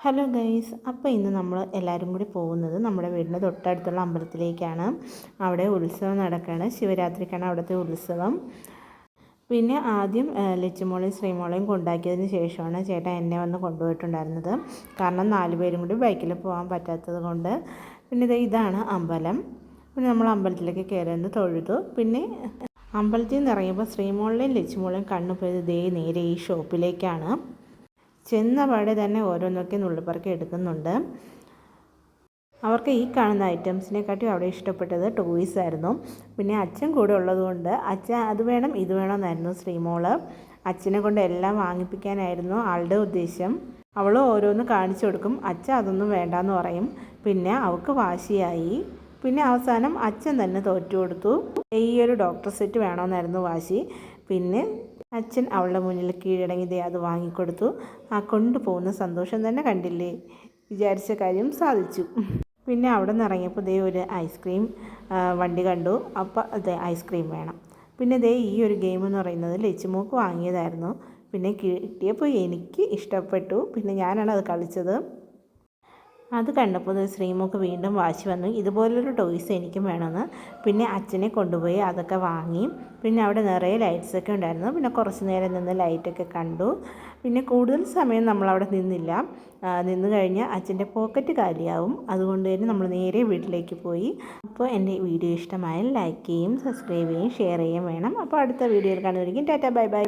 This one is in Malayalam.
ഹലോ ഗൈസ്, അപ്പോൾ ഇന്ന് നമ്മൾ എല്ലാവരും കൂടി പോകുന്നത് നമ്മുടെ വീടിൻ്റെ തൊട്ടടുത്തുള്ള അമ്പലത്തിലേക്കാണ്. അവിടെ ഉത്സവം നടക്കുകയാണ്. ശിവരാത്രിക്കാണ് അവിടുത്തെ ഉത്സവം. പിന്നെ ആദ്യം ലച്ചുമോളെയും ശ്രീമോളെയും കൊണ്ടാക്കിയതിന് ശേഷമാണ് ചേട്ടൻ എന്നെ വന്ന് കൊണ്ടുപോയിട്ടുണ്ടായിരുന്നത്. കാരണം 4 പേരും കൂടി ബൈക്കിൽ പോകാൻ പറ്റാത്തത് കൊണ്ട്. പിന്നെ ഇതാണ് അമ്പലം. പിന്നെ നമ്മൾ അമ്പലത്തിലേക്ക് കയറുന്നത് തൊഴുതു. പിന്നെ അമ്പലത്തിൽ നിന്ന് ഇറങ്ങിയപ്പോൾ ശ്രീമോളെയും ലച്ചുമോളെയും കണ്ണു പോയത് നേരെ ഈ ഷോപ്പിലേക്കാണ്. ചെന്ന പാടെ തന്നെ ഓരോന്നൊക്കെ നുള്ളിപ്പറക്കി എടുക്കുന്നുണ്ട്. അവർക്ക് ഈ കാണുന്ന ഐറ്റംസിനെക്കാട്ടിയും അവിടെ ഇഷ്ടപ്പെട്ടത് ടോയ്സ് ആയിരുന്നു. പിന്നെ അച്ഛൻ കൂടെ ഉള്ളതുകൊണ്ട് അച്ഛൻ അത് വേണം ഇത് വേണമെന്നായിരുന്നു ശ്രീമോള്. അച്ഛനെ കൊണ്ട് എല്ലാം വാങ്ങിപ്പിക്കാനായിരുന്നു ആളുടെ ഉദ്ദേശം. അവൾ ഓരോന്ന് കാണിച്ചു കൊടുക്കും. അച്ഛൻ അതൊന്നും വേണ്ടാന്ന് പറയും. പിന്നെ അവൾക്ക് വാശിയായി. പിന്നെ അവസാനം അച്ഛൻ തന്നെ തോറ്റു കൊടുത്തു. ഈ ഒരു ഡോക്ടർ സെറ്റ് വേണമെന്നായിരുന്നു വാശി. പിന്നെ അച്ഛൻ അവളുടെ മുന്നിൽ കീഴടങ്ങി അത് വാങ്ങിക്കൊടുത്തു. ആ കൊണ്ടുപോകുന്ന സന്തോഷം തന്നെ കണ്ടില്ലേ, വിചാരിച്ച കാര്യം സാധിച്ചു. പിന്നെ അവിടെ നിന്ന് ഇറങ്ങിയപ്പോൾ ഒരു ഐസ്ക്രീം വണ്ടി കണ്ടു. അപ്പോൾ ഐസ്ക്രീം വേണം. പിന്നെ ഈ ഒരു ഗെയിം എന്ന് പറയുന്നത് ലച്ചുമോക്ക് വാങ്ങിയതായിരുന്നു. പിന്നെ കിട്ടിയപ്പോൾ എനിക്ക് ഇഷ്ടപ്പെട്ടു. പിന്നെ ഞാനാണ് അത് കളിച്ചത്. അത് കണ്ടപ്പോൾ ശ്രീമോക്ക് വീണ്ടും വാശി വന്നു, ഇതുപോലൊരു ടോയ്സ് എനിക്കും വേണമെന്ന്. പിന്നെ അച്ഛനെ കൊണ്ടുപോയി അതൊക്കെ വാങ്ങി. പിന്നെ അവിടെ നിറയെ ലൈറ്റ്സൊക്കെ ഉണ്ടായിരുന്നു. പിന്നെ കുറച്ച് നേരം നിന്ന് ലൈറ്റൊക്കെ കണ്ടു. പിന്നെ കൂടുതൽ സമയം നമ്മളവിടെ നിന്നില്ല. നിന്ന് കഴിഞ്ഞാൽ അച്ഛൻ്റെ പോക്കറ്റ് കാലിയാവും. അതുകൊണ്ട് തന്നെ നമ്മൾ നേരെ വീട്ടിലേക്ക് പോയി. അപ്പോൾ എൻ്റെ വീഡിയോ ഇഷ്ടമായാൽ ലൈക്ക് ചെയ്യും, സബ്സ്ക്രൈബ് ചെയ്യും, ഷെയർ ചെയ്യും വേണം. അപ്പോൾ അടുത്ത വീഡിയോയിൽ കാണുന്നതായിരിക്കും. Tata, bye bye.